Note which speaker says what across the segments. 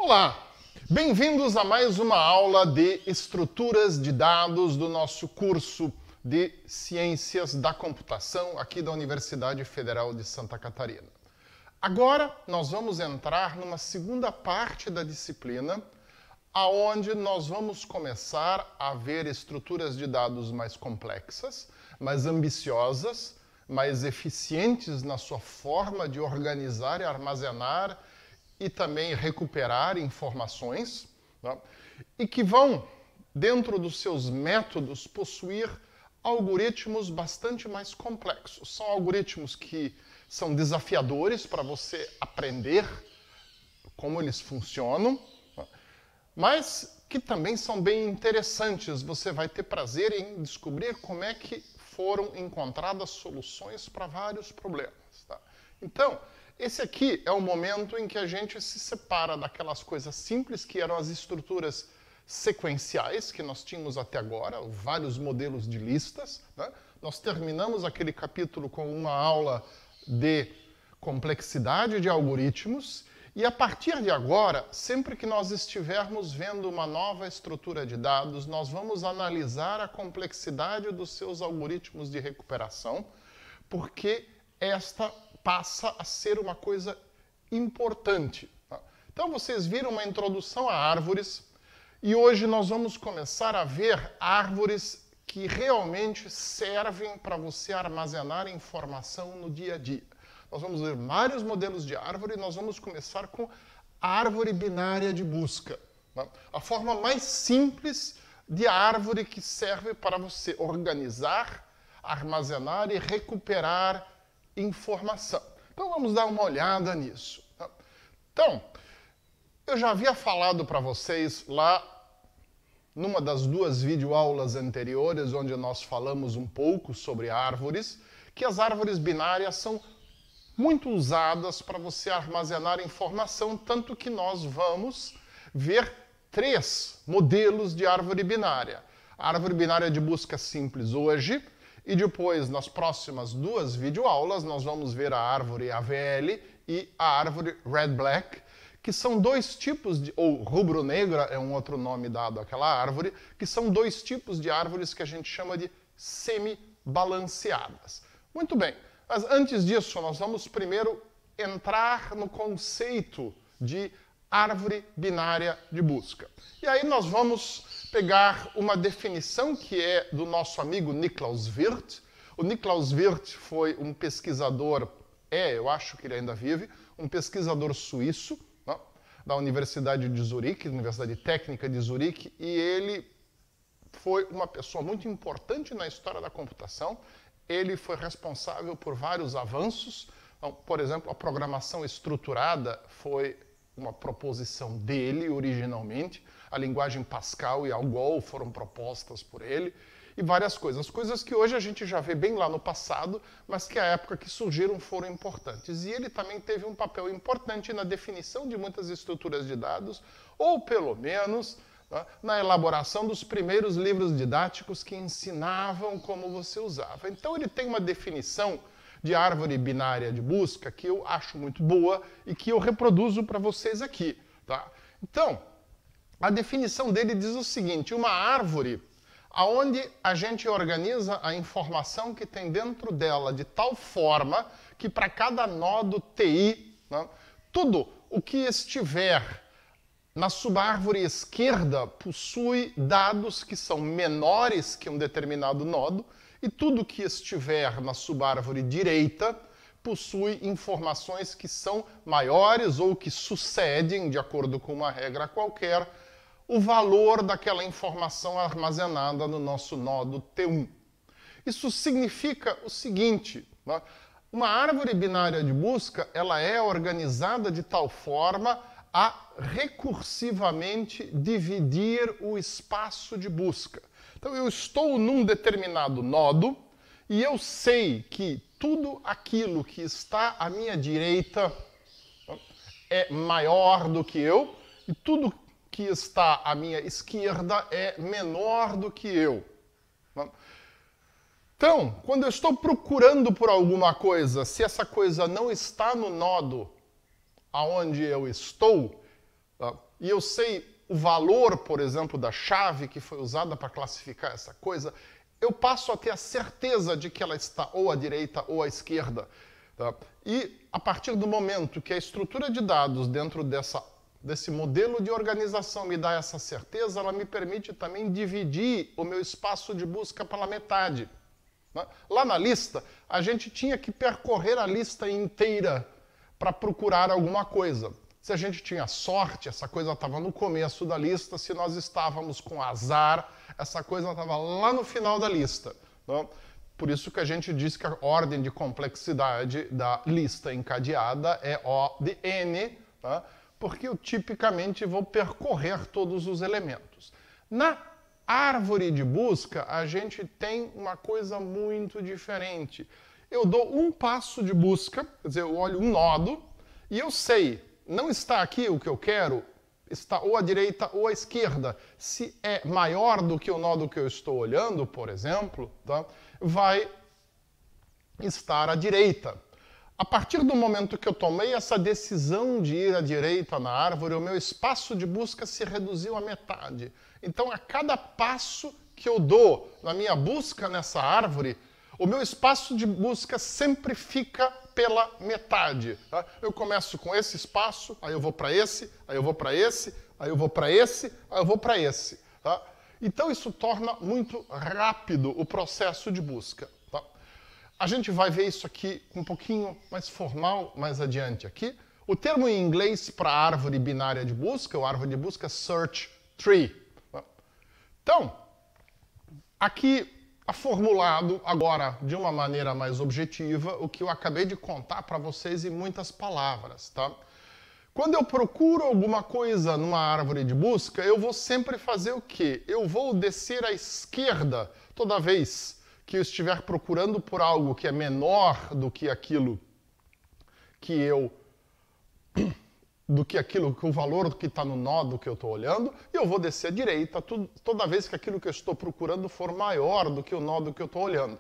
Speaker 1: Olá, bem-vindos a mais uma aula de estruturas de dados do nosso curso de Ciências da Computação aqui da Universidade Federal de Santa Catarina. Agora nós vamos entrar numa segunda parte da disciplina, aonde nós vamos começar a ver estruturas de dados mais complexas, mais ambiciosas, mais eficientes na sua forma de organizar e armazenar e também recuperar informações, tá? E que vão, dentro dos seus métodos, possuir algoritmos bastante mais complexos. São algoritmos que são desafiadores para você aprender como eles funcionam, tá? Mas que também são bem interessantes. Você vai ter prazer em descobrir como é que foram encontradas soluções para vários problemas, tá? Então, esse aqui é o momento em que a gente se separa daquelas coisas simples que eram as estruturas sequenciais que nós tínhamos até agora, vários modelos de listas, né? Nós terminamos aquele capítulo com uma aula de complexidade de algoritmos e a partir de agora, sempre que nós estivermos vendo uma nova estrutura de dados, nós vamos analisar a complexidade dos seus algoritmos de recuperação, porque esta passa a ser uma coisa importante. Então, vocês viram uma introdução a árvores e hoje nós vamos começar a ver árvores que realmente servem para você armazenar informação no dia a dia. Nós vamos ver vários modelos de árvore e nós vamos começar com a árvore binária de busca. A forma mais simples de árvore que serve para você organizar, armazenar e recuperar informação. Então vamos dar uma olhada nisso. Então, eu já havia falado para vocês lá numa das duas videoaulas anteriores, onde nós falamos um pouco sobre árvores, que as árvores binárias são muito usadas para você armazenar informação, tanto que nós vamos ver 3 modelos de árvore binária. A árvore binária de busca simples hoje, e depois, nas próximas 2 videoaulas, nós vamos ver a árvore AVL e a árvore Red-Black, que são 2 tipos de, ou rubro-negra é um outro nome dado àquela árvore, que são 2 tipos de árvores que a gente chama de semi-balanceadas. Muito bem, mas antes disso, nós vamos primeiro entrar no conceito de árvore binária de busca. E aí nós vamos pegar uma definição que é do nosso amigo Niklaus Wirth. O Niklaus Wirth foi um pesquisador, eu acho que ele ainda vive, um pesquisador suíço, né, da Universidade de Zurique, Universidade Técnica de Zurique, e ele foi uma pessoa muito importante na história da computação. Ele foi responsável por vários avanços. Então, por exemplo, a programação estruturada foi uma proposição dele originalmente. A linguagem Pascal e Algol foram propostas por ele, e várias coisas. Coisas que hoje a gente já vê bem lá no passado, mas que a época que surgiram foram importantes. E ele também teve um papel importante na definição de muitas estruturas de dados, ou pelo menos, né, na elaboração dos primeiros livros didáticos que ensinavam como você usava. Então ele tem uma definição de árvore binária de busca que eu acho muito boa e que eu reproduzo para vocês aqui, tá? Então, a definição dele diz o seguinte: uma árvore aonde a gente organiza a informação que tem dentro dela de tal forma que para cada nodo TI, né, tudo o que estiver na subárvore esquerda possui dados que são menores que um determinado nodo, e tudo que estiver na subárvore direita possui informações que são maiores ou que sucedem, de acordo com uma regra qualquer, o valor daquela informação armazenada no nosso nodo T1. Isso significa o seguinte, né? Uma árvore binária de busca ela é organizada de tal forma a recursivamente dividir o espaço de busca. Então, eu estou num determinado nodo e eu sei que tudo aquilo que está à minha direita é maior do que eu e tudo que está à minha esquerda é menor do que eu. Então, quando eu estou procurando por alguma coisa, se essa coisa não está no nodo aonde eu estou, e eu sei o valor, por exemplo, da chave que foi usada para classificar essa coisa, eu passo a ter a certeza de que ela está ou à direita ou à esquerda. Tá? E a partir do momento que a estrutura de dados dentro desse modelo de organização me dá essa certeza, ela me permite também dividir o meu espaço de busca pela metade. Né? Lá na lista, a gente tinha que percorrer a lista inteira para procurar alguma coisa. Se a gente tinha sorte, essa coisa estava no começo da lista. Se nós estávamos com azar, essa coisa estava lá no final da lista. Né? Por isso que a gente diz que a ordem de complexidade da lista encadeada é O de N, né? Porque eu tipicamente vou percorrer todos os elementos. Na árvore de busca, a gente tem uma coisa muito diferente. Eu dou um passo de busca, quer dizer, eu olho um nodo, e eu sei, não está aqui o que eu quero, está ou à direita ou à esquerda. Se é maior do que o nó que eu estou olhando, por exemplo, tá, vai estar à direita. A partir do momento que eu tomei essa decisão de ir à direita na árvore, o meu espaço de busca se reduziu à metade. Então, a cada passo que eu dou na minha busca nessa árvore, o meu espaço de busca sempre fica pela metade. Tá? Eu começo com esse espaço, aí eu vou para esse, aí eu vou para esse, aí eu vou para esse, aí eu vou para esse. Tá? Então isso torna muito rápido o processo de busca. Tá? A gente vai ver isso aqui um pouquinho mais formal mais adiante aqui. O termo em inglês para árvore binária de busca, ou árvore de busca, é search tree. Tá? Então, aqui formulado agora de uma maneira mais objetiva o que eu acabei de contar para vocês em muitas palavras, tá? Quando eu procuro alguma coisa numa árvore de busca, eu vou sempre fazer o quê? Eu vou descer à esquerda toda vez que eu estiver procurando por algo que é menor do que aquilo que o valor que está no nó que eu estou olhando, e eu vou descer à direita toda vez que aquilo que eu estou procurando for maior do que o nó que eu estou olhando.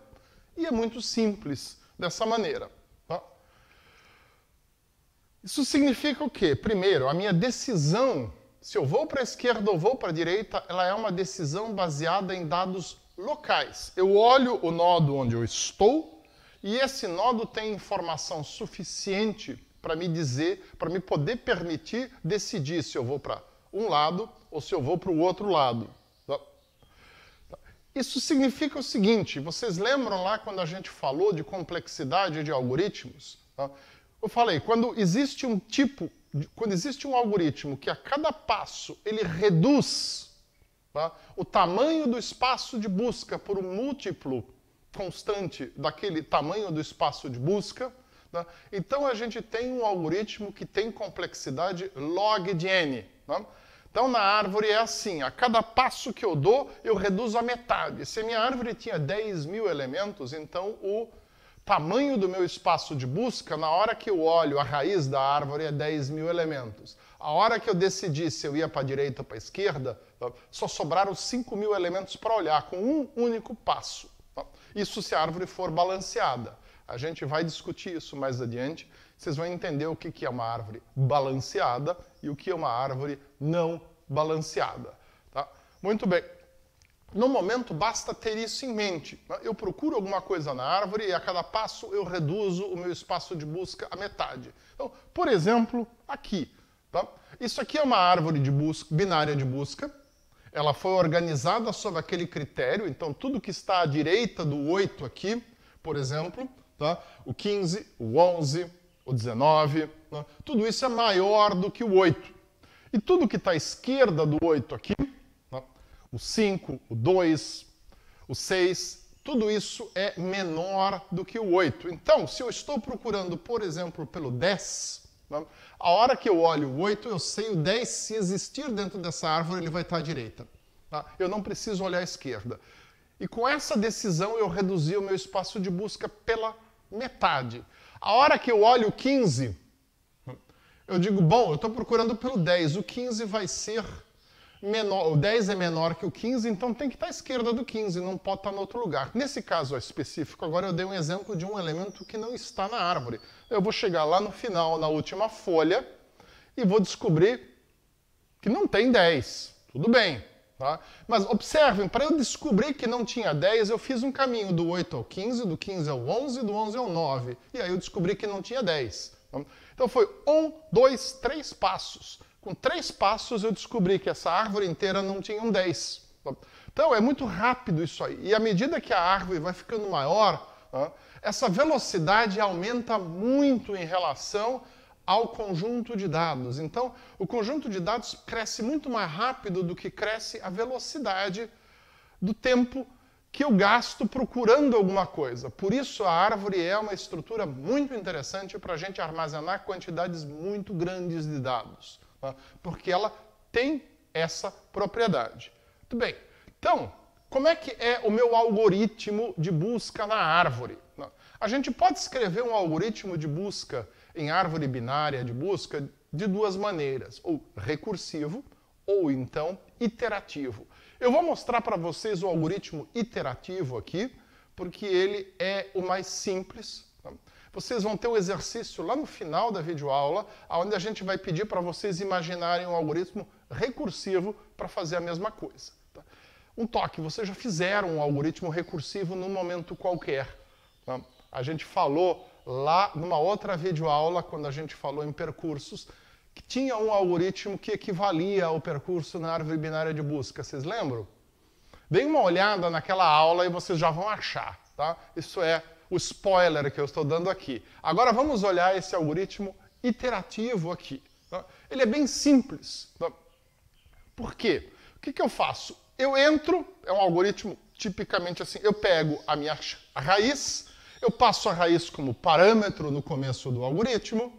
Speaker 1: E é muito simples dessa maneira. Tá? Isso significa o quê? Primeiro, a minha decisão, se eu vou para a esquerda ou vou para a direita, ela é uma decisão baseada em dados locais. Eu olho o nodo onde eu estou, e esse nodo tem informação suficiente para me dizer, para me poder permitir decidir se eu vou para um lado ou se eu vou para o outro lado. Isso significa o seguinte, vocês lembram lá quando a gente falou de complexidade de algoritmos? Eu falei, quando existe um algoritmo que a cada passo ele reduz o tamanho do espaço de busca por um múltiplo constante daquele tamanho do espaço de busca, então a gente tem um algoritmo que tem complexidade log de n. Então na árvore é assim, a cada passo que eu dou, eu reduzo a metade. Se a minha árvore tinha 10.000 elementos, então o tamanho do meu espaço de busca, na hora que eu olho a raiz da árvore, é 10.000 elementos. A hora que eu decidi se eu ia para a direita ou para a esquerda, só sobraram 5.000 elementos para olhar, com um único passo. Isso se a árvore for balanceada. A gente vai discutir isso mais adiante. Vocês vão entender o que é uma árvore balanceada e o que é uma árvore não balanceada. Tá? Muito bem. No momento, basta ter isso em mente. Eu procuro alguma coisa na árvore e a cada passo eu reduzo o meu espaço de busca à metade. Então, por exemplo, aqui. Tá? Isso aqui é uma árvore de busca, binária de busca. Ela foi organizada sob aquele critério. Então, tudo que está à direita do 8 aqui, por exemplo, tá? O 15, o 11, o 19, né? Tudo isso é maior do que o 8. E tudo que está à esquerda do 8 aqui, né? O 5, o 2, o 6, tudo isso é menor do que o 8. Então, se eu estou procurando, por exemplo, pelo 10, né? A hora que eu olho o 8, eu sei o 10, se existir dentro dessa árvore, ele vai estar à direita. Tá? Eu não preciso olhar à esquerda. E com essa decisão, eu reduzi o meu espaço de busca pela metade. A hora que eu olho o 15, eu digo, bom, eu estou procurando pelo 10, o 15 vai ser menor, o 10 é menor que o 15, então tem que estar à esquerda do 15, não pode estar em outro lugar. Nesse caso específico, agora eu dei um exemplo de um elemento que não está na árvore. Eu vou chegar lá no final, na última folha, e vou descobrir que não tem 10. Tudo bem. Tá? Mas observem, para eu descobrir que não tinha 10, eu fiz um caminho do 8 ao 15, do 15 ao 11, do 11 ao 9. E aí eu descobri que não tinha 10. Então foi 1, 2, 3 passos. Com 3 passos eu descobri que essa árvore inteira não tinha um 10. Então é muito rápido isso aí. E à medida que a árvore vai ficando maior, essa velocidade aumenta muito em relação ao conjunto de dados. Então, o conjunto de dados cresce muito mais rápido do que cresce a velocidade do tempo que eu gasto procurando alguma coisa. Por isso, a árvore é uma estrutura muito interessante para a gente armazenar quantidades muito grandes de dados, tá? Porque ela tem essa propriedade. Muito bem. Então, como é que é o meu algoritmo de busca na árvore? A gente pode escrever um algoritmo de busca em árvore binária de busca de duas maneiras, ou recursivo, ou então iterativo. Eu vou mostrar para vocês o algoritmo iterativo aqui, porque ele é o mais simples. Tá? Vocês vão ter um exercício lá no final da videoaula, onde a gente vai pedir para vocês imaginarem um algoritmo recursivo para fazer a mesma coisa. Tá? Um toque, vocês já fizeram um algoritmo recursivo num momento qualquer. Tá? A gente falou lá numa outra videoaula, quando a gente falou em percursos, que tinha um algoritmo que equivalia ao percurso na árvore binária de busca. Vocês lembram? Deem uma olhada naquela aula e vocês já vão achar. Tá? Isso é o spoiler que eu estou dando aqui. Agora vamos olhar esse algoritmo iterativo aqui. Tá? Ele é bem simples. Tá? Por quê? O que eu faço? Eu entro, é um algoritmo tipicamente assim, eu pego a minha raiz, eu passo a raiz como parâmetro no começo do algoritmo,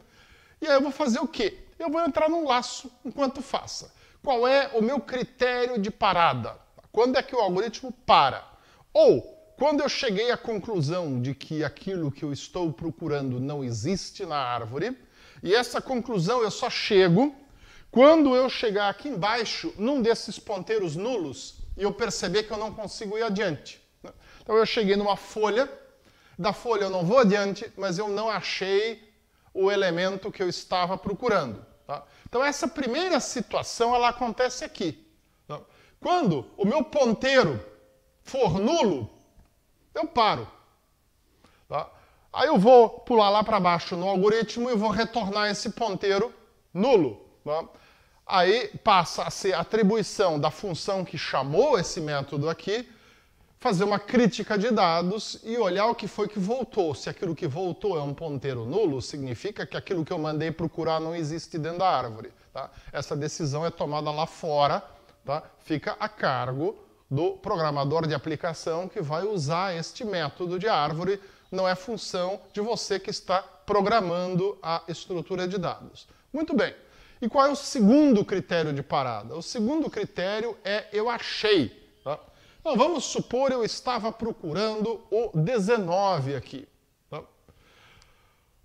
Speaker 1: e aí eu vou fazer o quê? Eu vou entrar num laço enquanto faça. Qual é o meu critério de parada? Quando é que o algoritmo para? Ou, quando eu cheguei à conclusão de que aquilo que eu estou procurando não existe na árvore, e essa conclusão eu só chego quando eu chegar aqui embaixo, num desses ponteiros nulos, e eu perceber que eu não consigo ir adiante. Então eu cheguei numa folha, da folha eu não vou adiante, mas eu não achei o elemento que eu estava procurando. Tá? Então essa primeira situação ela acontece aqui. Tá? Quando o meu ponteiro for nulo, eu paro. Tá? Aí eu vou pular lá para baixo no algoritmo e vou retornar esse ponteiro nulo. Tá? Aí passa a ser a atribuição da função que chamou esse método aqui, fazer uma crítica de dados e olhar o que foi que voltou. Se aquilo que voltou é um ponteiro nulo, significa que aquilo que eu mandei procurar não existe dentro da árvore. Tá? Essa decisão é tomada lá fora, tá? Fica a cargo do programador de aplicação que vai usar este método de árvore, não é função de você que está programando a estrutura de dados. Muito bem. E qual é o segundo critério de parada? O segundo critério é eu achei. Tá? Então, vamos supor eu estava procurando o 19 aqui. Tá?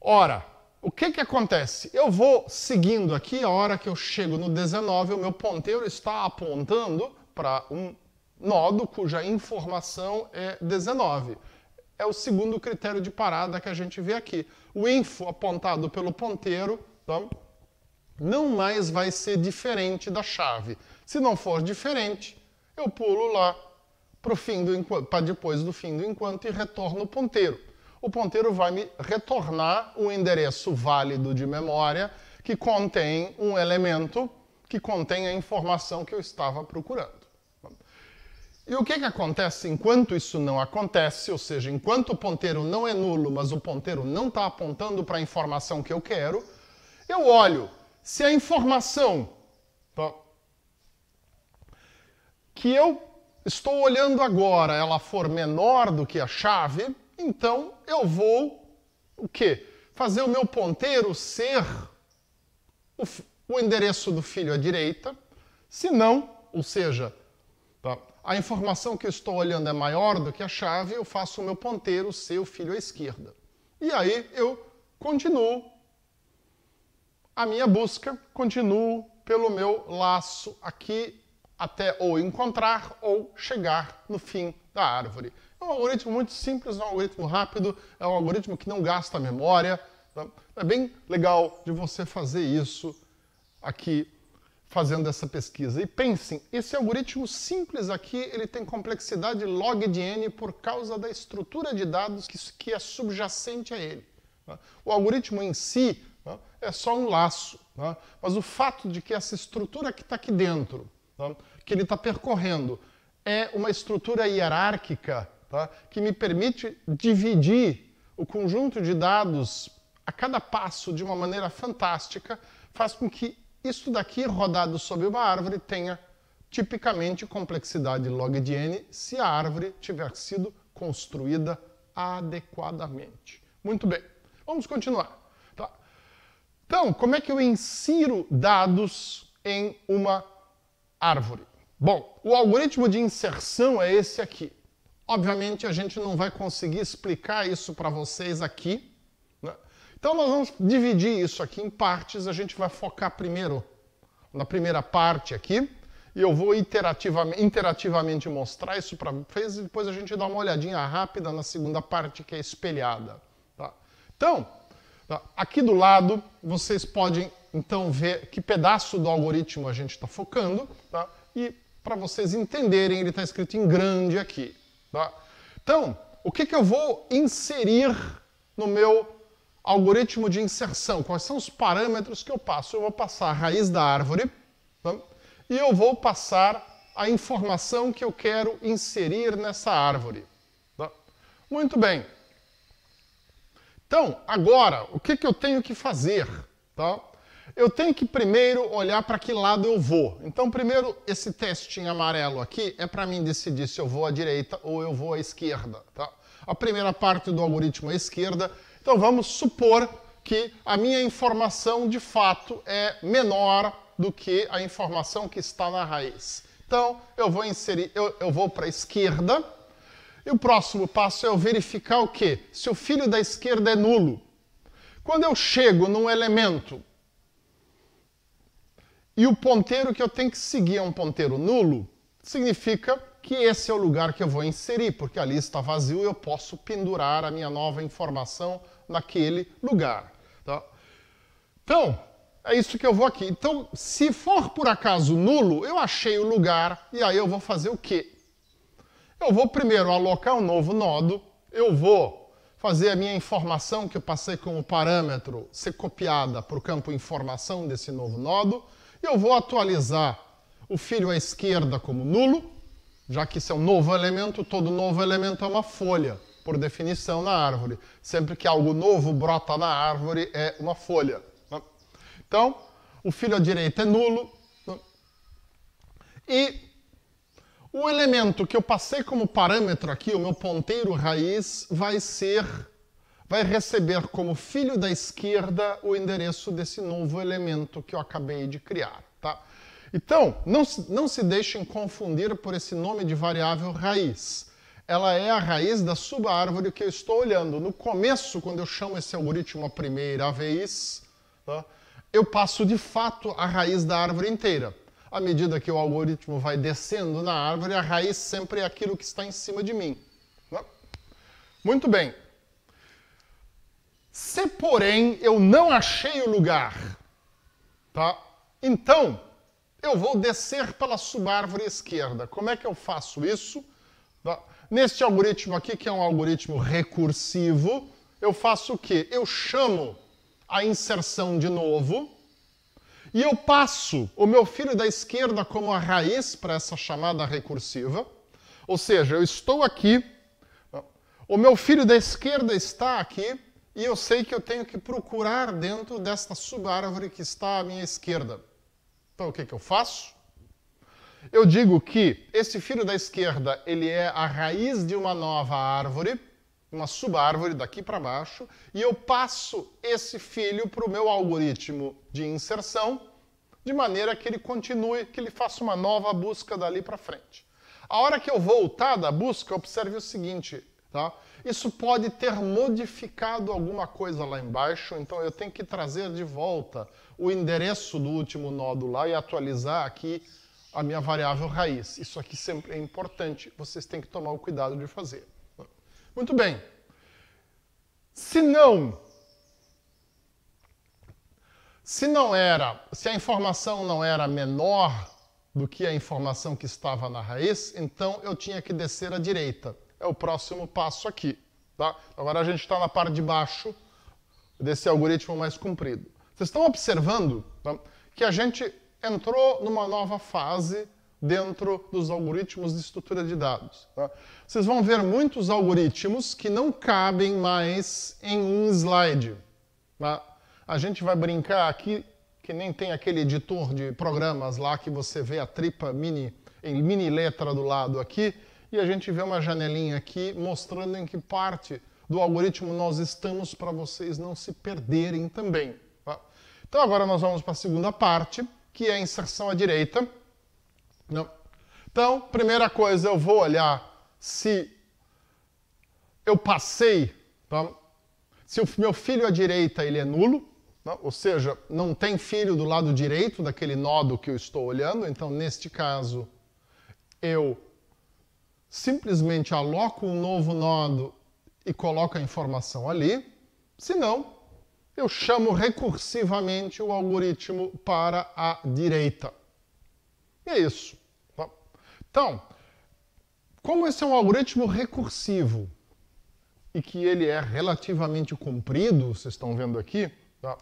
Speaker 1: Ora, o que acontece? Eu vou seguindo aqui, a hora que eu chego no 19, o meu ponteiro está apontando para um nodo cuja informação é 19. É o segundo critério de parada que a gente vê aqui. O info apontado pelo ponteiro, tá? Não mais vai ser diferente da chave. Se não for diferente, eu pulo lá para depois do fim do enquanto e retorno o ponteiro. O ponteiro vai me retornar um endereço válido de memória que contém um elemento que contém a informação que eu estava procurando. E o que acontece enquanto isso não acontece, ou seja, enquanto o ponteiro não é nulo, mas o ponteiro não está apontando para a informação que eu quero, eu olho se a informação que eu estou olhando agora ela for menor do que a chave, então eu vou o quê? Fazer o meu ponteiro ser o endereço do filho à direita, se não, ou seja, a informação que eu estou olhando é maior do que a chave, eu faço o meu ponteiro ser o filho à esquerda. E aí eu continuo a minha busca, continuo pelo meu laço aqui até ou encontrar ou chegar no fim da árvore. É um algoritmo muito simples, é um algoritmo rápido, é um algoritmo que não gasta memória. Tá? É bem legal de você fazer isso aqui fazendo essa pesquisa. E pensem, esse algoritmo simples aqui, ele tem complexidade log de n por causa da estrutura de dados que é subjacente a ele. O algoritmo em si é só um laço, mas o fato de que essa estrutura que está aqui dentro, que ele está percorrendo, é uma estrutura hierárquica, que me permite dividir o conjunto de dados a cada passo de uma maneira fantástica, faz com que isso daqui, rodado sobre uma árvore, tenha tipicamente complexidade log de n se a árvore tiver sido construída adequadamente. Muito bem, vamos continuar. Tá? Então, como é que eu insiro dados em uma árvore? Bom, o algoritmo de inserção é esse aqui. Obviamente, a gente não vai conseguir explicar isso para vocês aqui. Então, nós vamos dividir isso aqui em partes. A gente vai focar primeiro na primeira parte aqui. E eu vou interativamente mostrar isso para vocês. E depois a gente dá uma olhadinha rápida na segunda parte, que é espelhada. Tá? Então, aqui do lado, vocês podem então ver que pedaço do algoritmo a gente está focando. Tá? E para vocês entenderem, ele está escrito em grande aqui. Tá? Então, o que eu vou inserir no meu algoritmo de inserção? Quais são os parâmetros que eu passo? Eu vou passar a raiz da árvore, tá? E eu vou passar a informação que eu quero inserir nessa árvore. Tá? Muito bem. Então, agora, o que eu tenho que fazer? Tá? Eu tenho que primeiro olhar para que lado eu vou. Então, primeiro, esse testinho amarelo aqui é para mim decidir se eu vou à direita ou eu vou à esquerda. Tá? A primeira parte do algoritmo é à esquerda. Então, vamos supor que a minha informação, de fato, é menor do que a informação que está na raiz. Então, eu vou inserir, eu vou para a esquerda. E o próximo passo é eu verificar o quê? Se o filho da esquerda é nulo. Quando eu chego num elemento e o ponteiro que eu tenho que seguir é um ponteiro nulo, significa que esse é o lugar que eu vou inserir, porque ali está vazio e eu posso pendurar a minha nova informação naquele lugar. Tá? Então, é isso que eu vou aqui. Então, se for por acaso nulo, eu achei o lugar e aí eu vou fazer o quê? Eu vou primeiro alocar um novo nodo, eu vou fazer a minha informação que eu passei como parâmetro ser copiada para o campo informação desse novo nodo, e eu vou atualizar o filho à esquerda como nulo, já que isso é um novo elemento, todo novo elemento é uma folha, por definição, na árvore. Sempre que algo novo brota na árvore, é uma folha. Né? Então, o filho à direita é nulo. Né? E o elemento que eu passei como parâmetro aqui, o meu ponteiro raiz, vai receber como filho da esquerda o endereço desse novo elemento que eu acabei de criar. Tá? Então, não se deixem confundir por esse nome de variável raiz. Ela é a raiz da subárvore que eu estou olhando. No começo, quando eu chamo esse algoritmo a primeira vez, tá? Eu passo de fato a raiz da árvore inteira. À medida que o algoritmo vai descendo na árvore, a raiz sempre é aquilo que está em cima de mim. Tá? Muito bem. Se, porém, eu não achei o lugar, tá? Então, eu vou descer pela subárvore esquerda. Como é que eu faço isso? Tá? Neste algoritmo aqui, que é um algoritmo recursivo, eu faço o quê? Eu chamo a inserção de novo e eu passo o meu filho da esquerda como a raiz para essa chamada recursiva. Ou seja, eu estou aqui, o meu filho da esquerda está aqui, e eu sei que eu tenho que procurar dentro desta subárvore que está à minha esquerda. Então, o que eu faço? Eu digo que esse filho da esquerda ele é a raiz de uma nova árvore, uma subárvore daqui para baixo, e eu passo esse filho para o meu algoritmo de inserção, de maneira que ele continue, que ele faça uma nova busca dali para frente. A hora que eu voltar da busca, observe o seguinte, tá? Isso pode ter modificado alguma coisa lá embaixo, então eu tenho que trazer de volta o endereço do último nódo lá e atualizar aqui a minha variável raiz. Isso aqui sempre é importante, vocês têm que tomar o cuidado de fazer. Muito bem. Se Se a informação não era menor do que a informação que estava na raiz, então eu tinha que descer à direita. É o próximo passo aqui. Tá? Agora a gente está na parte de baixo desse algoritmo mais comprido. Vocês estão observando, tá, que a gente entrou numa nova fase dentro dos algoritmos de estrutura de dados. Tá? Vocês vão ver muitos algoritmos que não cabem mais em um slide. Tá? A gente vai brincar aqui que nem tem aquele editor de programas lá que você vê a tripa em mini letra do lado aqui, e a gente vê uma janelinha aqui mostrando em que parte do algoritmo nós estamos para vocês não se perderem também. Tá? Então agora nós vamos para a segunda parte, que é a inserção à direita. Não. Então, primeira coisa, eu vou olhar se eu passei, tá? Se o meu filho à direita ele é nulo, tá? Ou seja, não tem filho do lado direito daquele nodo que eu estou olhando, então neste caso eu simplesmente aloco um novo nodo e coloco a informação ali. Se não, eu chamo recursivamente o algoritmo para a direita. E é isso. Tá? Então, como esse é um algoritmo recursivo e que ele é relativamente comprido, vocês estão vendo aqui, tá?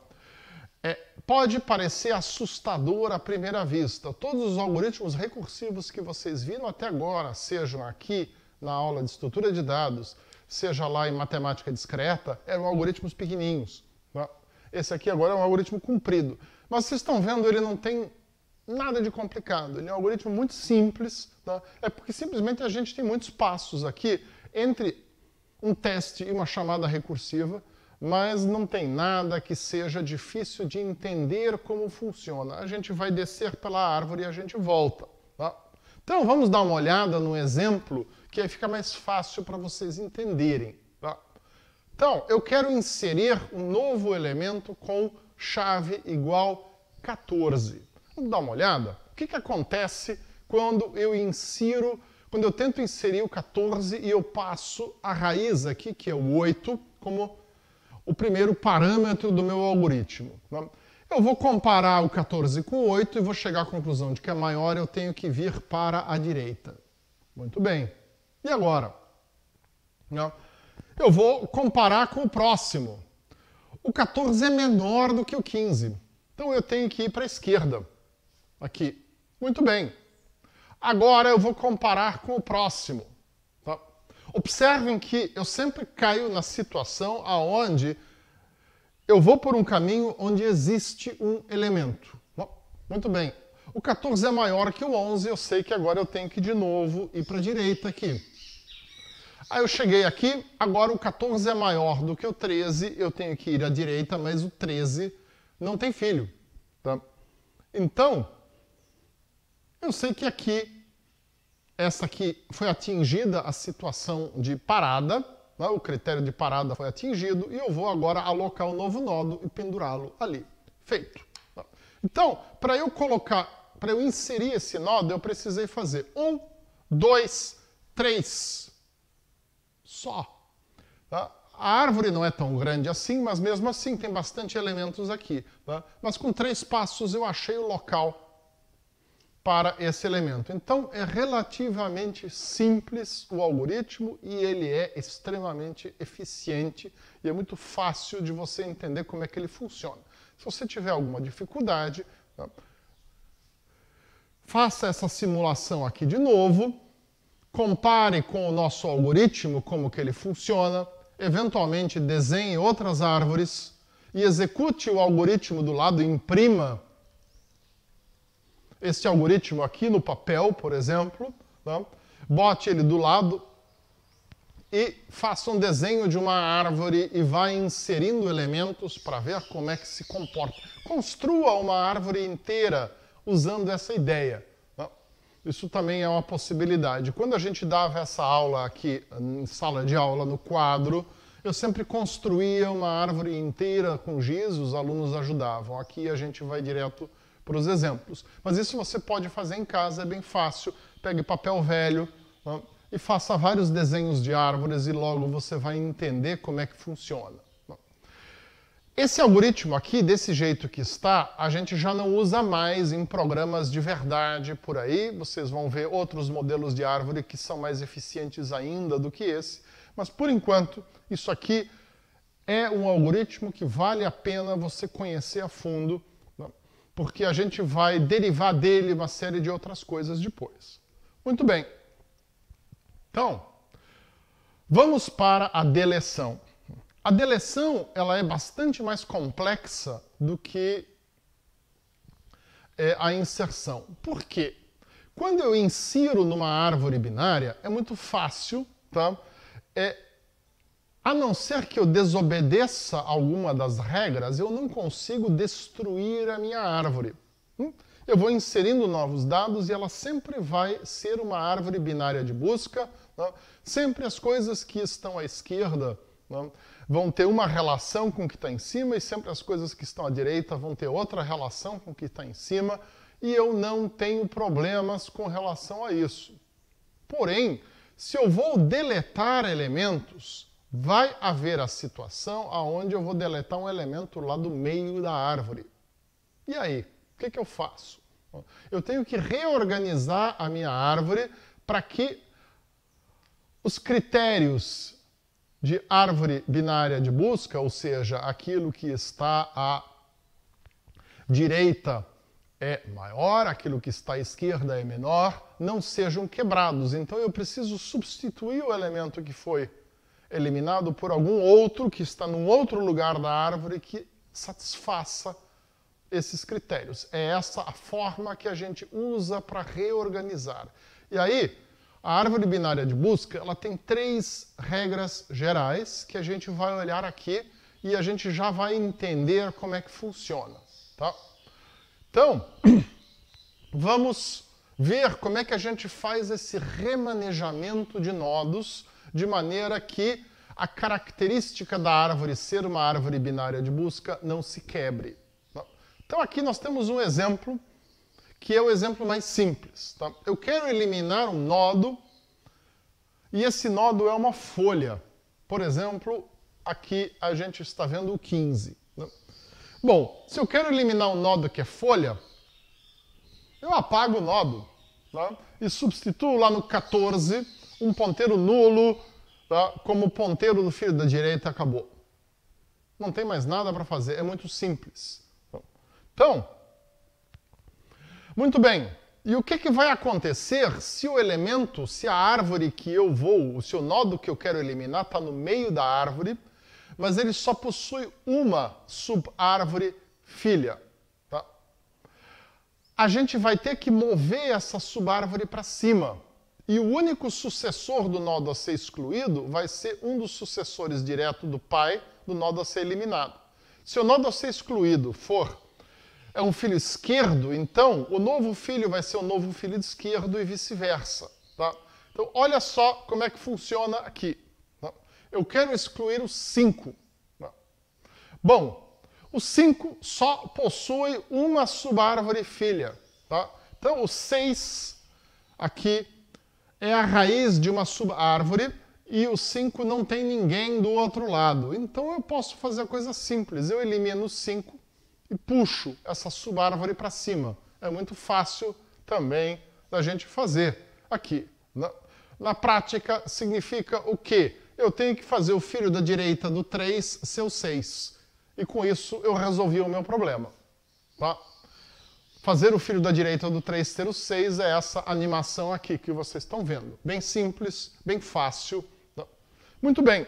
Speaker 1: Pode parecer assustador à primeira vista. Todos os algoritmos recursivos que vocês viram até agora, sejam aqui na aula de estrutura de dados, seja lá em matemática discreta, eram algoritmos pequenininhos. Tá? Esse aqui agora é um algoritmo comprido. Mas vocês estão vendo, ele não tem nada de complicado. Ele é um algoritmo muito simples. Tá? É porque simplesmente a gente tem muitos passos aqui entre um teste e uma chamada recursiva, mas não tem nada que seja difícil de entender como funciona. A gente vai descer pela árvore e a gente volta. Tá? Então vamos dar uma olhada no exemplo, que aí fica mais fácil para vocês entenderem. Tá? Então, eu quero inserir um novo elemento com chave igual 14. Vamos dar uma olhada? O que acontece quando eu tento inserir o 14 e eu passo a raiz aqui, que é o 8, como o primeiro parâmetro do meu algoritmo. Eu vou comparar o 14 com o 8 e vou chegar à conclusão de que é maior, eu tenho que vir para a direita. Muito bem. E agora? Eu vou comparar com o próximo. O 14 é menor do que o 15. Então eu tenho que ir para a esquerda. Aqui. Muito bem. Agora eu vou comparar com o próximo. Tá? Observem que eu sempre caio na situação onde eu vou por um caminho onde existe um elemento. Muito bem. O 14 é maior que o 11, eu sei que agora eu tenho que de novo ir para a direita aqui. Aí eu cheguei aqui, agora o 14 é maior do que o 13, eu tenho que ir à direita, mas o 13 não tem filho. Tá? Então, eu sei que aqui, essa aqui foi atingida a situação de parada, né? O critério de parada foi atingido, e eu vou agora alocar um novo nodo e pendurá-lo ali. Feito. Tá? Então, para eu inserir esse nodo, eu precisei fazer 1, 2, 3. Só. Tá? A árvore não é tão grande assim, mas mesmo assim tem bastante elementos aqui. Tá? Mas com 3 passos eu achei o local para esse elemento. Então é relativamente simples o algoritmo e ele é extremamente eficiente e é muito fácil de você entender como é que ele funciona. Se você tiver alguma dificuldade, tá? Faça essa simulação aqui de novo. Compare com o nosso algoritmo, como que ele funciona, eventualmente desenhe outras árvores e execute o algoritmo do lado, imprima este algoritmo aqui no papel, por exemplo, tá? Bote ele do lado e faça um desenho de uma árvore e vá inserindo elementos para ver como é que se comporta. Construa uma árvore inteira usando essa ideia. Isso também é uma possibilidade. Quando a gente dava essa aula aqui, em sala de aula, no quadro, eu sempre construía uma árvore inteira com giz, os alunos ajudavam. Aqui a gente vai direto para os exemplos. Mas isso você pode fazer em casa, é bem fácil. Pegue papel velho, né, e faça vários desenhos de árvores e logo você vai entender como é que funciona. Esse algoritmo aqui, desse jeito que está, a gente já não usa mais em programas de verdade por aí. Vocês vão ver outros modelos de árvore que são mais eficientes ainda do que esse. Mas, por enquanto, isso aqui é um algoritmo que vale a pena você conhecer a fundo, né? Porque a gente vai derivar dele uma série de outras coisas depois. Muito bem. Então, vamos para a deleção. A deleção ela é bastante mais complexa do que a inserção. Por quê? Quando eu insiro numa árvore binária, é muito fácil, tá? A não ser que eu desobedeça alguma das regras, eu não consigo destruir a minha árvore. Eu vou inserindo novos dados e ela sempre vai ser uma árvore binária de busca, né? Sempre as coisas que estão à esquerda, né, vão ter uma relação com o que está em cima e sempre as coisas que estão à direita vão ter outra relação com o que está em cima e eu não tenho problemas com relação a isso. Porém, se eu vou deletar elementos, vai haver a situação onde eu vou deletar um elemento lá do meio da árvore. E aí? O que eu faço? Eu tenho que reorganizar a minha árvore para que os critérios de árvore binária de busca, ou seja, aquilo que está à direita é maior, aquilo que está à esquerda é menor, não sejam quebrados. Então eu preciso substituir o elemento que foi eliminado por algum outro que está num outro lugar da árvore que satisfaça esses critérios. É essa a forma que a gente usa para reorganizar. E aí, a árvore binária de busca ela tem 3 regras gerais que a gente vai olhar aqui e a gente já vai entender como é que funciona. Tá? Então, vamos ver como é que a gente faz esse remanejamento de nodos de maneira que a característica da árvore ser uma árvore binária de busca não se quebre. Então aqui nós temos um exemplo que é o exemplo mais simples. Tá? Eu quero eliminar um nodo e esse nodo é uma folha. Por exemplo, aqui a gente está vendo o 15. Né? Bom, se eu quero eliminar um nodo que é folha, eu apago o nodo, tá? E substituo lá no 14 um ponteiro nulo, tá? Como ponteiro do filho da direita, acabou. Não tem mais nada para fazer, é muito simples. Então, muito bem. E o que vai acontecer se o elemento, se a árvore que eu vou, se o nodo que eu quero eliminar está no meio da árvore, mas ele só possui uma subárvore filha? Tá? A gente vai ter que mover essa subárvore para cima. E o único sucessor do nodo a ser excluído vai ser um dos sucessores direto do pai do nodo a ser eliminado. Se o nodo a ser excluído é um filho esquerdo, então o novo filho vai ser o novo filho de esquerdo e vice-versa. Tá? Então, olha só como é que funciona aqui. Tá? Eu quero excluir o 5. Tá? Bom, o 5 só possui uma subárvore filha. Tá? Então, o 6 aqui é a raiz de uma subárvore e o 5 não tem ninguém do outro lado. Então, eu posso fazer a coisa simples. Eu elimino o 5 e puxo essa subárvore para cima. É muito fácil também da gente fazer aqui. Na prática, significa o quê? Eu tenho que fazer o filho da direita do 3 ser o 6. E com isso eu resolvi o meu problema. Tá? Fazer o filho da direita do 3 ser o 6 é essa animação aqui que vocês estão vendo. Bem simples, bem fácil. Tá? Muito bem.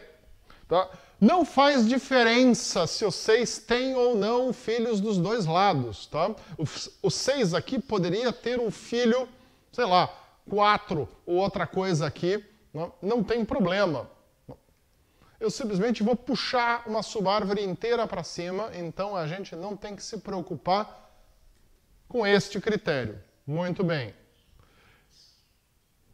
Speaker 1: Tá? Não faz diferença se o 6 tem ou não filhos dos dois lados. Tá? O 6 aqui poderia ter um filho, sei lá, 4 ou outra coisa aqui. Não tem problema. Eu simplesmente vou puxar uma subárvore inteira para cima, então a gente não tem que se preocupar com este critério. Muito bem.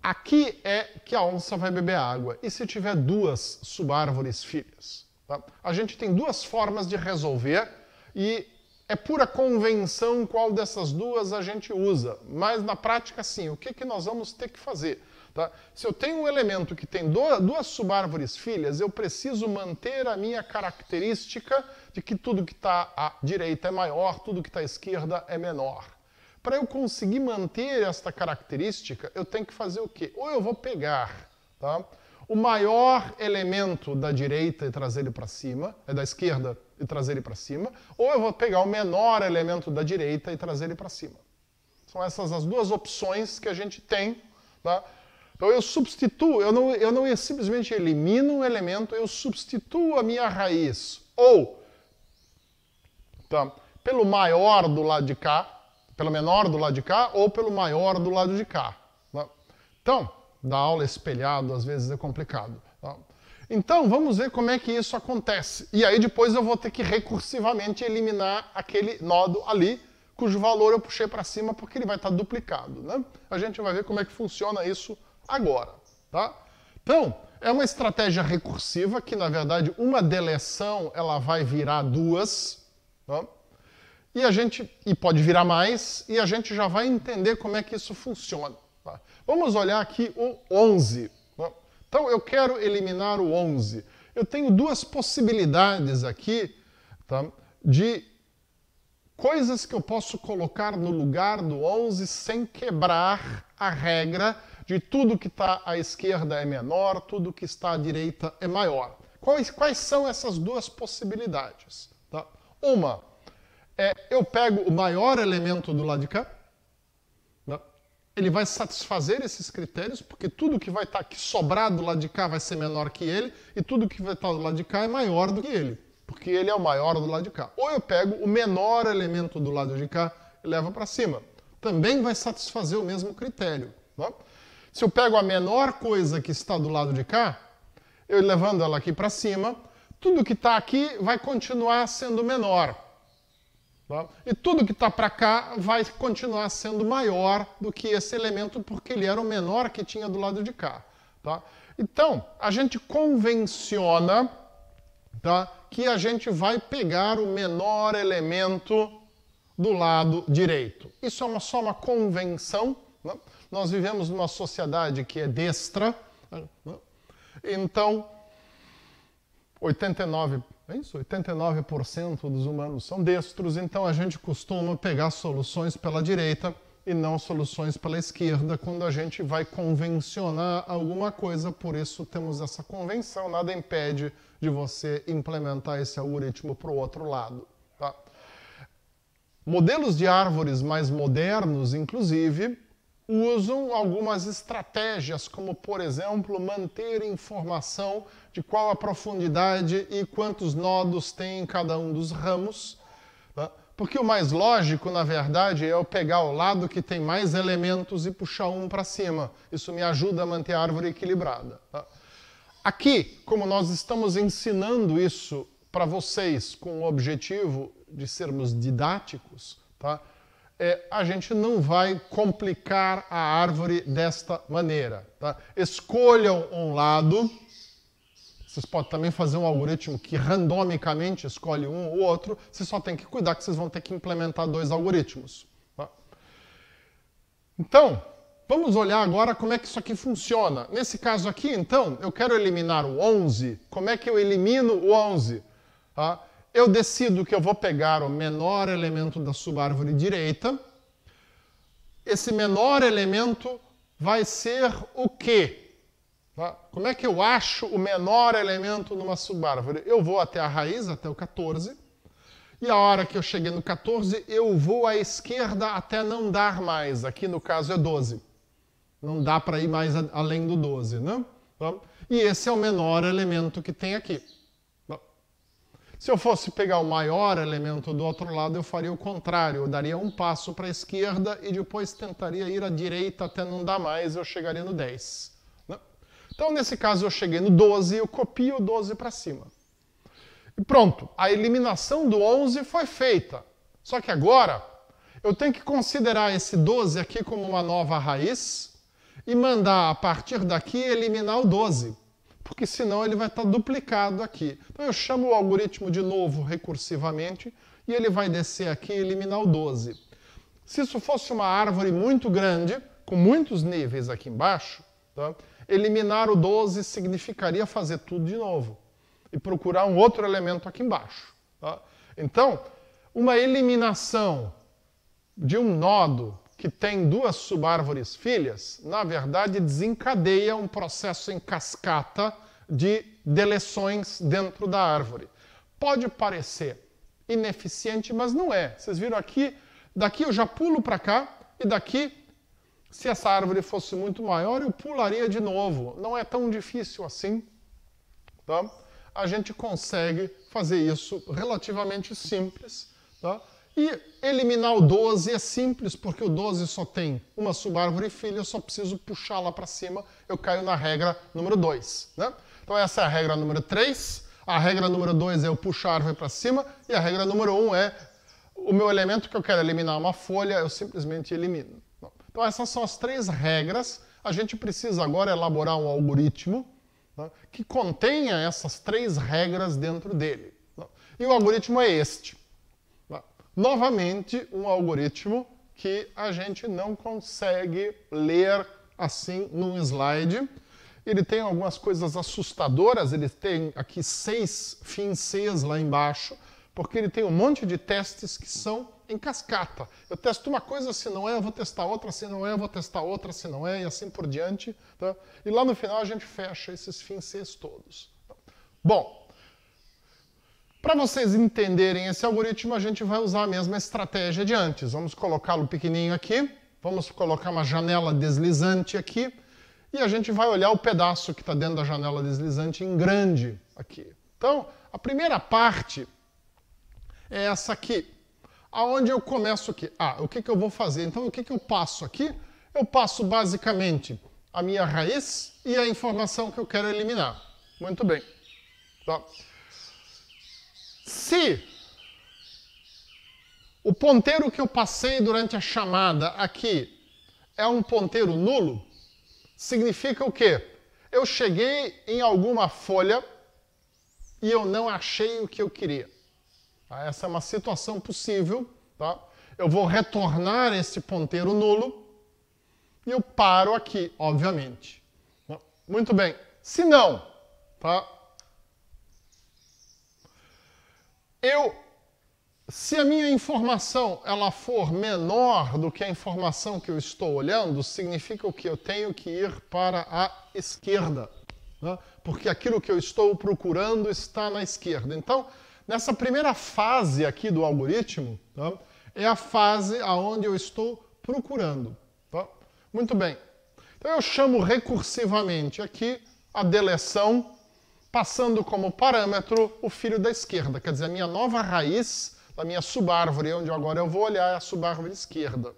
Speaker 1: Aqui é que a onça vai beber água. E se tiver 2 subárvores filhas? Tá? A gente tem 2 formas de resolver e é pura convenção qual dessas 2 a gente usa. Mas na prática, sim, o que nós vamos ter que fazer? Tá? Se eu tenho um elemento que tem duas subárvores filhas, eu preciso manter a minha característica de que tudo que está à direita é maior, tudo que está à esquerda é menor. Para eu conseguir manter esta característica, eu tenho que fazer o quê? Ou eu vou pegar, tá, o maior elemento da direita e trazer ele para cima, da esquerda e trazer ele para cima, ou eu vou pegar o menor elemento da direita e trazer ele para cima. São essas as duas opções que a gente tem. Tá? Então eu substituo, eu não simplesmente elimino um elemento, eu substituo a minha raiz ou tá, pelo maior do lado de cá, pelo menor do lado de cá, ou pelo maior do lado de cá. Tá? Então, dar aula espelhado às vezes é complicado. Tá? Então, vamos ver como é que isso acontece. E aí depois eu vou ter que recursivamente eliminar aquele nodo ali, cujo valor eu puxei para cima porque ele vai estar duplicado. Né? A gente vai ver como é que funciona isso agora. Tá? Então, é uma estratégia recursiva que, na verdade, uma deleção ela vai virar duas. Tá? E pode virar mais, e a gente já vai entender como é que isso funciona. Tá? Vamos olhar aqui o 11. Tá? Então, eu quero eliminar o 11. Eu tenho duas possibilidades aqui, tá, de coisas que eu posso colocar no lugar do 11 sem quebrar a regra de tudo que está à esquerda é menor, tudo que está à direita é maior. Quais são essas duas possibilidades? Tá? Uma eu pego o maior elemento do lado de cá, tá? Ele vai satisfazer esses critérios, porque tudo que vai estar aqui sobrar do lado de cá vai ser menor que ele, e tudo que vai estar do lado de cá é maior do que ele, porque ele é o maior do lado de cá. Ou eu pego o menor elemento do lado de cá e levo para cima. Também vai satisfazer o mesmo critério. Tá? Se eu pego a menor coisa que está do lado de cá, eu levando ela aqui para cima, tudo que está aqui vai continuar sendo menor. Tá? E tudo que está para cá vai continuar sendo maior do que esse elemento, porque ele era o menor que tinha do lado de cá. Tá? Então, a gente convenciona, tá, que a gente vai pegar o menor elemento do lado direito. Isso é só uma convenção. Né? Nós vivemos numa sociedade que é destra. Né? Então, 89% dos humanos são destros, então a gente costuma pegar soluções pela direita e não soluções pela esquerda quando a gente vai convencionar alguma coisa. Por isso temos essa convenção, nada impede de você implementar esse algoritmo para o outro lado. Tá? Modelos de árvores mais modernos, inclusive, usam algumas estratégias, como, por exemplo, manter informação de qual a profundidade e quantos nodos tem em cada um dos ramos. Tá? Porque o mais lógico, na verdade, é eu pegar o lado que tem mais elementos e puxar um para cima. Isso me ajuda a manter a árvore equilibrada. Tá? Aqui, como nós estamos ensinando isso para vocês com o objetivo de sermos didáticos, tá? A gente não vai complicar a árvore desta maneira. Tá? Escolham um lado. Vocês podem também fazer um algoritmo que randomicamente escolhe um ou outro. Vocês só tem que cuidar que vocês vão ter que implementar dois algoritmos. Tá? Então, vamos olhar agora como é que isso aqui funciona. Nesse caso aqui, então, eu quero eliminar o 11. Como é que eu elimino o 11? Tá? Eu decido que eu vou pegar o menor elemento da subárvore direita. Esse menor elemento vai ser o quê? Tá? Como é que eu acho o menor elemento numa subárvore? Eu vou até a raiz, até o 14. E a hora que eu cheguei no 14, eu vou à esquerda até não dar mais. Aqui no caso é 12. Não dá para ir mais além do 12. Né? Tá? E esse é o menor elemento que tem aqui. Se eu fosse pegar o maior elemento do outro lado, eu faria o contrário. Eu daria um passo para a esquerda e depois tentaria ir à direita até não dar mais, eu chegaria no 10. Né? Então, nesse caso, eu cheguei no 12 e eu copio o 12 para cima. E pronto, a eliminação do 11 foi feita. Só que agora, eu tenho que considerar esse 12 aqui como uma nova raiz e mandar, a partir daqui, eliminar o 12. Porque senão ele vai estar duplicado aqui. Então eu chamo o algoritmo de novo recursivamente e ele vai descer aqui e eliminar o 12. Se isso fosse uma árvore muito grande, com muitos níveis aqui embaixo, Tá? Eliminar o 12 significaria fazer tudo de novo e procurar um outro elemento aqui embaixo. Tá? Então, uma eliminação de um nodo que tem duas subárvores filhas, na verdade, desencadeia um processo em cascata de deleções dentro da árvore. Pode parecer ineficiente, mas não é. Vocês viram aqui? Daqui eu já pulo para cá e daqui, se essa árvore fosse muito maior, eu pularia de novo. Não é tão difícil assim. Tá? A gente consegue fazer isso relativamente simples. Tá? E eliminar o 12 é simples, porque o 12 só tem uma subárvore filha, eu só preciso puxar lá para cima, eu caio na regra número 2. Né? Então essa é a regra número 3, a regra número 2 é eu puxar a árvore para cima, e a regra número 1 é o meu elemento que eu quero eliminar uma folha, eu simplesmente elimino. Então essas são as 3 regras, a gente precisa agora elaborar um algoritmo, né, que contenha essas 3 regras dentro dele. E o algoritmo é este. Novamente, um algoritmo que a gente não consegue ler assim num slide. Ele tem algumas coisas assustadoras, ele tem aqui 6 fins Cs lá embaixo, porque ele tem um monte de testes que são em cascata. Eu testo uma coisa, se não é, eu vou testar outra, se não é, eu vou testar outra, se não é, e assim por diante. Tá? E lá no final a gente fecha esses fins Cs todos. Bom, para vocês entenderem esse algoritmo, a gente vai usar a mesma estratégia de antes. Vamos colocá-lo pequenininho aqui, vamos colocar uma janela deslizante aqui, e a gente vai olhar o pedaço que está dentro da janela deslizante em grande aqui. Então, a primeira parte é essa aqui, aonde eu começo aqui. O que eu vou fazer? Então, o que eu passo aqui? Eu passo basicamente a minha raiz e a informação que eu quero eliminar. Muito bem. Tá? Se o ponteiro que eu passei durante a chamada aqui é um ponteiro nulo, significa o quê? Eu cheguei em alguma folha e eu não achei o que eu queria. Tá? Essa é uma situação possível. Tá? Eu vou retornar esse ponteiro nulo e eu paro aqui, obviamente. Muito bem. Se não, tá? Se a minha informação ela for menor do que a informação que eu estou olhando, significa que eu tenho que ir para a esquerda, né? Porque aquilo que eu estou procurando está na esquerda. Então, nessa primeira fase aqui do algoritmo, tá? É a fase onde eu estou procurando. Tá? Muito bem. Então, eu chamo recursivamente aqui a deleção, passando como parâmetro o filho da esquerda, quer dizer, a minha nova raiz da minha subárvore, onde agora eu vou olhar é a subárvore esquerda.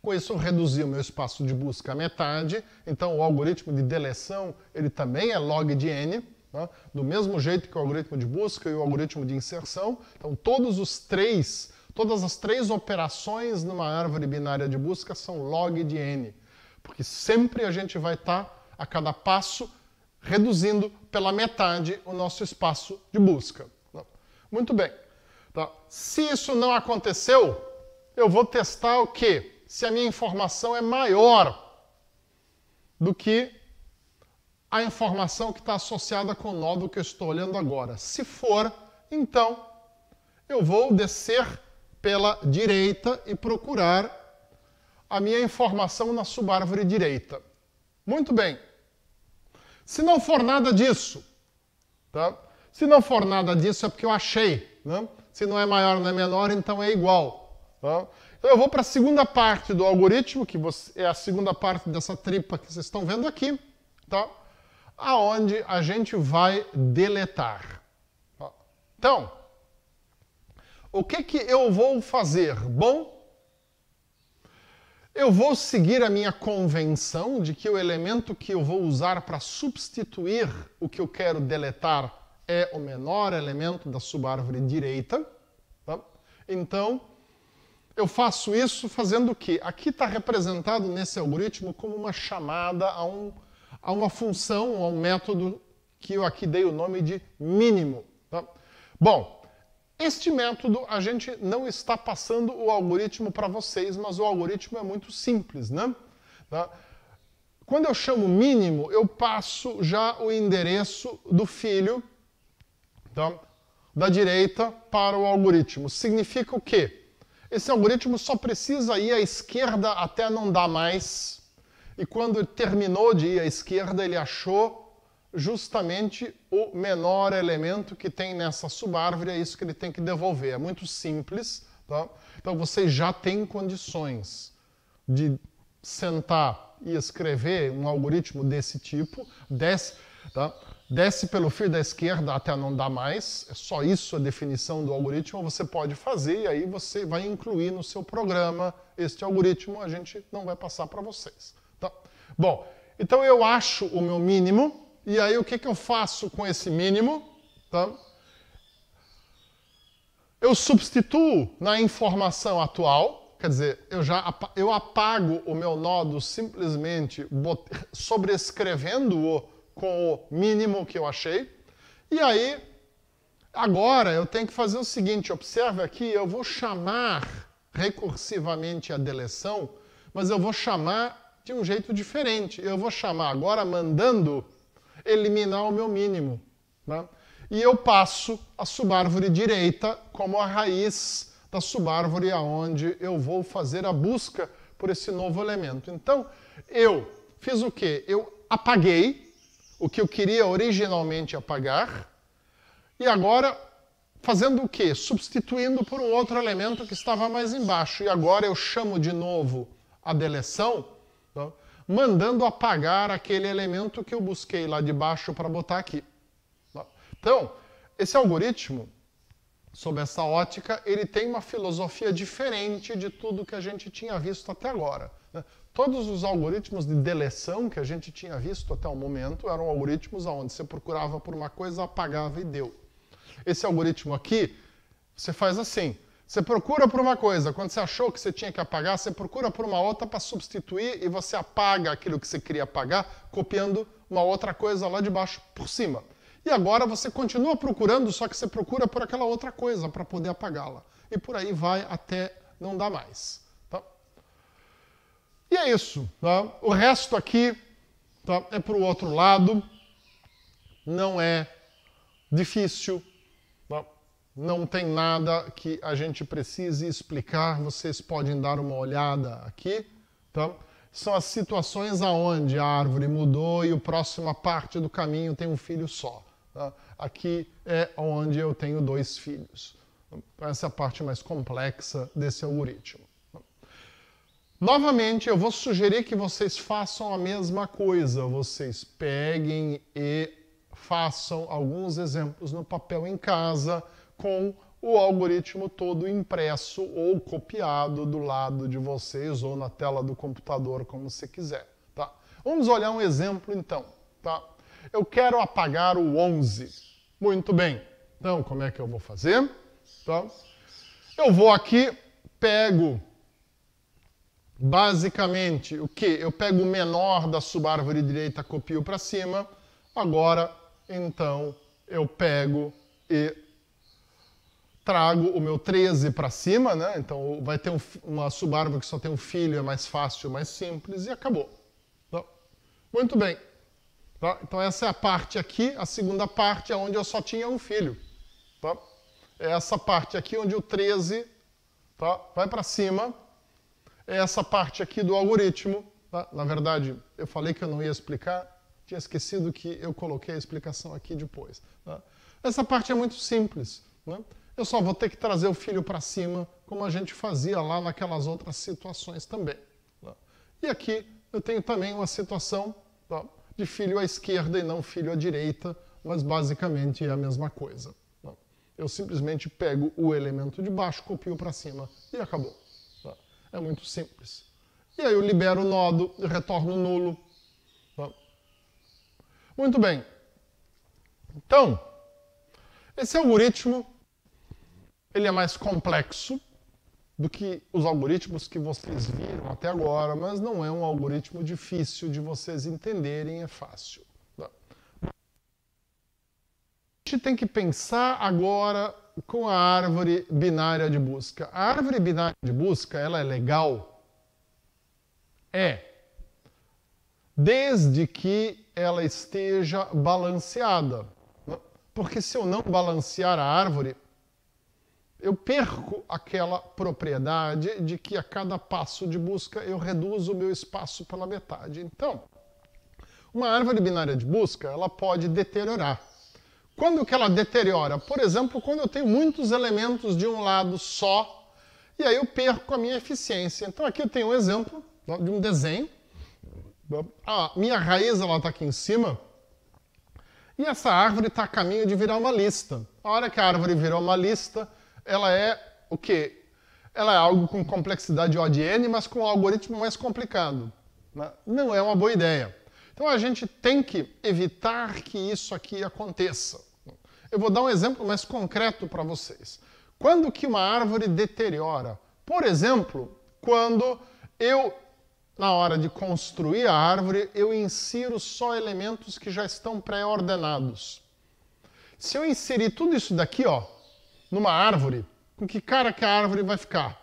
Speaker 1: Com isso, eu reduzi o meu espaço de busca à metade, então o algoritmo de deleção, ele também é log de n, né? Do mesmo jeito que o algoritmo de busca e o algoritmo de inserção. Então, todas as 3 operações numa árvore binária de busca são log de n, porque sempre a gente vai estar, a cada passo, reduzindo pela metade o nosso espaço de busca. Muito bem. Tá? Se isso não aconteceu, eu vou testar o quê? Se a minha informação é maior do que a informação que está associada com o nodo que eu estou olhando agora. Se for, então, eu vou descer pela direita e procurar a minha informação na subárvore direita. Muito bem. Se não for nada disso, tá? Se não for nada disso é porque eu achei, né? Se não é maior não é menor, então é igual. Tá? Então eu vou para a segunda parte do algoritmo, que é a segunda parte dessa tripa que vocês estão vendo aqui, tá? Aonde a gente vai deletar. Tá? Então, o que eu vou fazer? Bom, eu vou seguir a minha convenção de que o elemento que eu vou usar para substituir o que eu quero deletar é o menor elemento da subárvore direita. Tá? Então, eu faço isso fazendo o quê? Aqui está representado nesse algoritmo como uma chamada a uma função, a um método que eu aqui dei o nome de mínimo. Tá? Bom, este método a gente não está passando o algoritmo para vocês, mas o algoritmo é muito simples, né? Tá? Quando eu chamo mínimo, eu passo já o endereço do filho, tá, da direita para o algoritmo. Significa o quê? Esse algoritmo só precisa ir à esquerda até não dar mais. E quando ele terminou de ir à esquerda, ele achou justamente o menor elemento que tem nessa subárvore, é isso que ele tem que devolver. É muito simples, tá? Então você já tem condições de sentar e escrever um algoritmo desse tipo, desce, tá? Desce pelo fio da esquerda até não dar mais, é só isso a definição do algoritmo, você pode fazer e aí você vai incluir no seu programa este algoritmo, a gente não vai passar para vocês. Tá? Bom, então eu acho o meu mínimo, e aí o que eu faço com esse mínimo? Tá? Eu substituo na informação atual, quer dizer, eu apago o meu nodo simplesmente sobrescrevendo-o com o mínimo que eu achei. E aí, agora eu tenho que fazer o seguinte, observe aqui, eu vou chamar recursivamente a deleção, mas eu vou chamar de um jeito diferente. Eu vou chamar agora mandando eliminar o meu mínimo. Né? E eu passo a subárvore direita como a raiz da subárvore aonde eu vou fazer a busca por esse novo elemento. Então, eu fiz o quê? Eu apaguei o que eu queria originalmente apagar, e agora fazendo o quê? Substituindo por um outro elemento que estava mais embaixo. E agora eu chamo de novo a deleção, tá? Mandando apagar aquele elemento que eu busquei lá de baixo para botar aqui. Tá? Então, esse algoritmo, sob essa ótica, ele tem uma filosofia diferente de tudo que a gente tinha visto até agora. Né? Todos os algoritmos de deleção que a gente tinha visto até o momento eram algoritmos onde você procurava por uma coisa, apagava e deu. Esse algoritmo aqui, você faz assim. Você procura por uma coisa, quando você achou que você tinha que apagar, você procura por uma outra para substituir e você apaga aquilo que você queria apagar, copiando uma outra coisa lá de baixo por cima. E agora você continua procurando, só que você procura por aquela outra coisa para poder apagá-la. E por aí vai até não dar mais. Tá? E é isso. Tá? O resto aqui, tá, é para o outro lado. Não é difícil. Tá? Não tem nada que a gente precise explicar. Vocês podem dar uma olhada aqui. Tá? São as situações onde a árvore mudou e a próxima parte do caminho tem um filho só. Tá? Aqui é onde eu tenho 2 filhos. Essa é a parte mais complexa desse algoritmo. Novamente, eu vou sugerir que vocês façam a mesma coisa. Vocês peguem e façam alguns exemplos no papel em casa com o algoritmo todo impresso ou copiado do lado de vocês ou na tela do computador, como você quiser. Tá? Vamos olhar um exemplo então. Tá? Eu quero apagar o 11. Muito bem. Então, como é que eu vou fazer? Tá? Eu vou aqui, pego basicamente o que? Eu pego o menor da subárvore direita, copio para cima. Agora, então, eu pego e trago o meu 13 para cima, né? Então vai ter uma subárvore que só tem um filho, é mais fácil, mais simples, e acabou. Tá? Muito bem. Tá? Então essa é a parte aqui, a segunda parte é onde eu só tinha um filho. Tá? É essa parte aqui onde o 13 tá, vai para cima. É essa parte aqui do algoritmo. Tá? Na verdade, eu falei que eu não ia explicar, tinha esquecido que eu coloquei a explicação aqui depois. Tá? Essa parte é muito simples. Né? Eu só vou ter que trazer o filho para cima, como a gente fazia lá naquelas outras situações também. Tá? E aqui eu tenho também uma situação, tá, de filho à esquerda e não filho à direita, mas basicamente é a mesma coisa. Tá? Eu simplesmente pego o elemento de baixo, copio para cima e acabou. Tá? É muito simples. E aí eu libero o nodo e retorno nulo. Tá? Muito bem. Então, esse algoritmo ele é mais complexo do que os algoritmos que vocês viram até agora, mas não é um algoritmo difícil de vocês entenderem, é fácil. Tá? A gente tem que pensar agora com a árvore binária de busca. A árvore binária de busca, ela é legal? É. desde que ela esteja balanceada. Porque se eu não balancear a árvore, eu perco aquela propriedade de que a cada passo de busca eu reduzo o meu espaço pela metade. Então, uma árvore binária de busca, ela pode deteriorar. Quando que ela deteriora? Por exemplo, quando eu tenho muitos elementos de um lado só, e aí eu perco a minha eficiência. Então aqui eu tenho um exemplo de um desenho. A minha raiz está aqui em cima, e essa árvore está a caminho de virar uma lista. A hora que a árvore virou uma lista, ela é o quê? Ela é algo com complexidade O de n, mas com um algoritmo mais complicado. Não é uma boa ideia. Então a gente tem que evitar que isso aqui aconteça. Eu vou dar um exemplo mais concreto para vocês. Quando que uma árvore deteriora? Por exemplo, quando eu, na hora de construir a árvore, eu insiro só elementos que já estão pré-ordenados. Se eu inserir tudo isso daqui, ó, numa árvore, com que cara que a árvore vai ficar?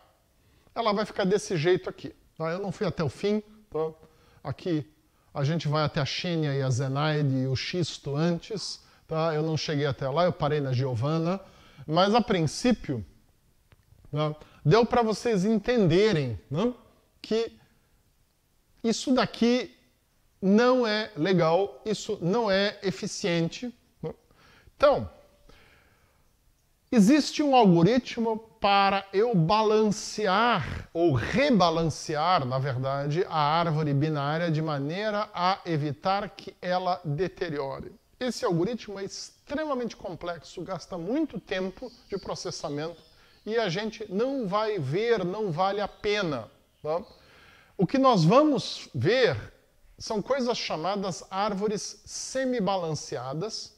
Speaker 1: Ela vai ficar desse jeito aqui. Tá? Eu não fui até o fim. Tá? Aqui a gente vai até a Xênia e a Zenaide e o xisto antes. Tá? Eu não cheguei até lá, eu parei na Giovanna. Mas, a princípio, tá? Deu para vocês entenderem, né, que isso daqui não é legal, isso não é eficiente. Né? Então, existe um algoritmo para eu balancear, ou rebalancear, na verdade, a árvore binária de maneira a evitar que ela deteriore. Esse algoritmo é extremamente complexo, gasta muito tempo de processamento e a gente não vai ver, não vale a pena. Tá? O que nós vamos ver são coisas chamadas árvores semi-balanceadas.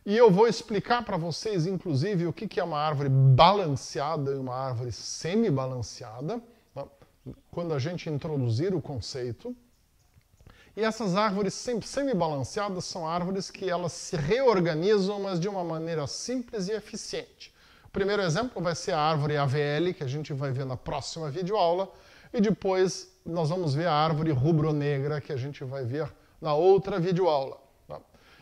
Speaker 1: E eu vou explicar para vocês, inclusive, o que é uma árvore balanceada e uma árvore semi-balanceada, quando a gente introduzir o conceito. E essas árvores semi-balanceadas são árvores que elas se reorganizam, mas de uma maneira simples e eficiente. O primeiro exemplo vai ser a árvore AVL, que a gente vai ver na próxima videoaula, e depois nós vamos ver a árvore rubro-negra, que a gente vai ver na outra videoaula.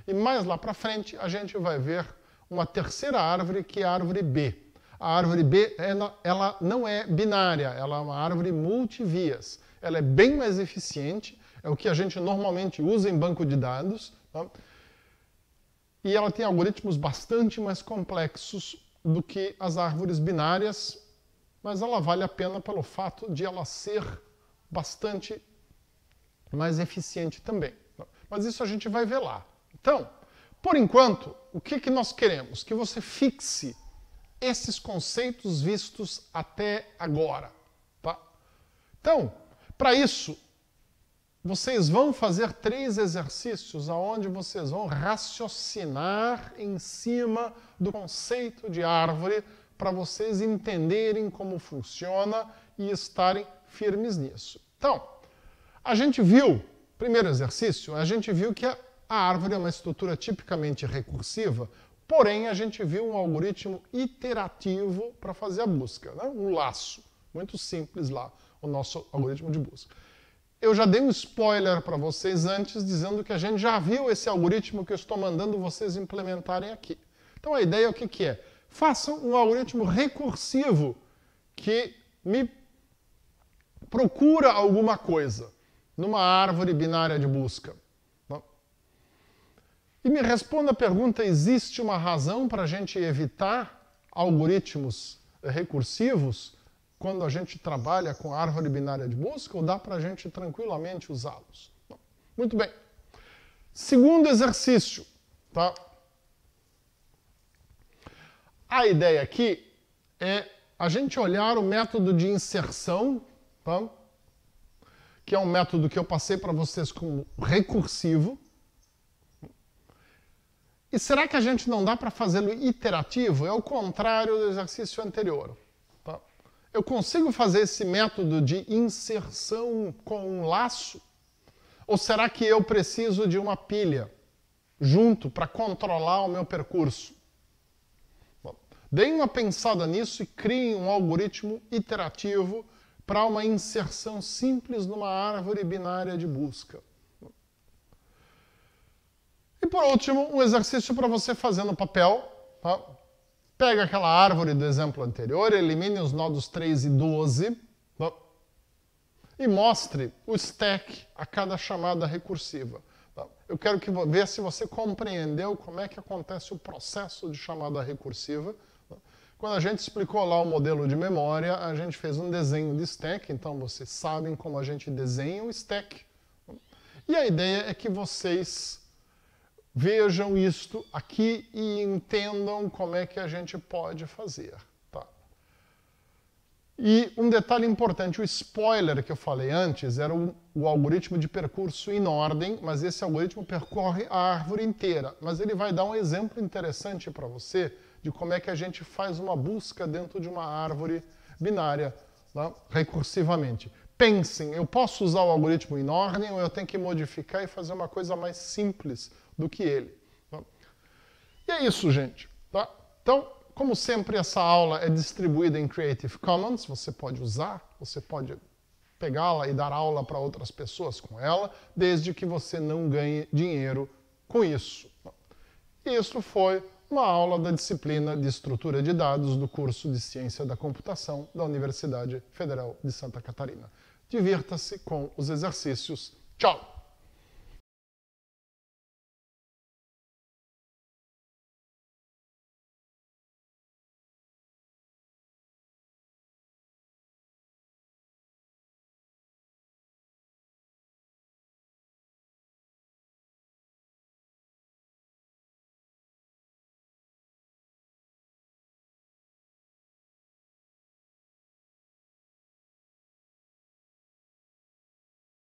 Speaker 1: E mais lá para frente, a gente vai ver uma terceira árvore, que é a árvore B. A árvore B, ela não é binária, ela é uma árvore multivias. Ela é bem mais eficiente, é o que a gente normalmente usa em banco de dados. Tá? E ela tem algoritmos bastante mais complexos do que as árvores binárias, mas ela vale a pena pelo fato de ela ser bastante mais eficiente também. Tá? Mas isso a gente vai ver lá. Então, por enquanto, o que nós queremos? Que você fixe esses conceitos vistos até agora. Tá? Então, para isso, vocês vão fazer 3 exercícios onde vocês vão raciocinar em cima do conceito de árvore para vocês entenderem como funciona e estarem firmes nisso. Então, a gente viu, primeiro exercício, a gente viu que a árvore é uma estrutura tipicamente recursiva, porém a gente viu um algoritmo iterativo para fazer a busca, né? Um laço, muito simples lá, o nosso algoritmo de busca. Eu já dei um spoiler para vocês antes, dizendo que a gente já viu esse algoritmo que eu estou mandando vocês implementarem aqui. Então a ideia é o que é? Façam um algoritmo recursivo que me procura alguma coisa numa árvore binária de busca. E me responda a pergunta, existe uma razão para a gente evitar algoritmos recursivos quando a gente trabalha com árvore binária de busca, ou dá para a gente tranquilamente usá-los? Muito bem. Segundo exercício. Tá? A ideia aqui é a gente olhar o método de inserção, tá? Que é um método que eu passei para vocês como recursivo. E será que a gente não dá para fazê-lo iterativo? É o contrário do exercício anterior. Tá? Eu consigo fazer esse método de inserção com um laço? Ou será que eu preciso de uma pilha junto para controlar o meu percurso? Bom, deem uma pensada nisso e criem um algoritmo iterativo para uma inserção simples numa árvore binária de busca. E por último, um exercício para você fazer no papel. Tá? Pega aquela árvore do exemplo anterior, elimine os nodos 3 e 12 tá? E mostre o stack a cada chamada recursiva. Tá? Eu quero ver se você compreendeu como é que acontece o processo de chamada recursiva. Tá? Quando a gente explicou lá o modelo de memória, a gente fez um desenho de stack, então vocês sabem como a gente desenha o stack. Tá? E a ideia é que vocês vejam isto aqui e entendam como é que a gente pode fazer. Tá? E um detalhe importante, o spoiler que eu falei antes era o algoritmo de percurso em ordem, mas esse algoritmo percorre a árvore inteira. Mas ele vai dar um exemplo interessante para você de como é que a gente faz uma busca dentro de uma árvore binária, tá? Recursivamente. Pensem, eu posso usar o algoritmo em ordem ou eu tenho que modificar e fazer uma coisa mais simples do que ele. Tá? E é isso, gente. Tá? Então, como sempre, essa aula é distribuída em Creative Commons. Você pode usar, você pode pegá-la e dar aula para outras pessoas com ela, desde que você não ganhe dinheiro com isso. Isso foi uma aula da disciplina de Estrutura de Dados do curso de Ciência da Computação da Universidade Federal de Santa Catarina. Divirta-se com os exercícios. Tchau!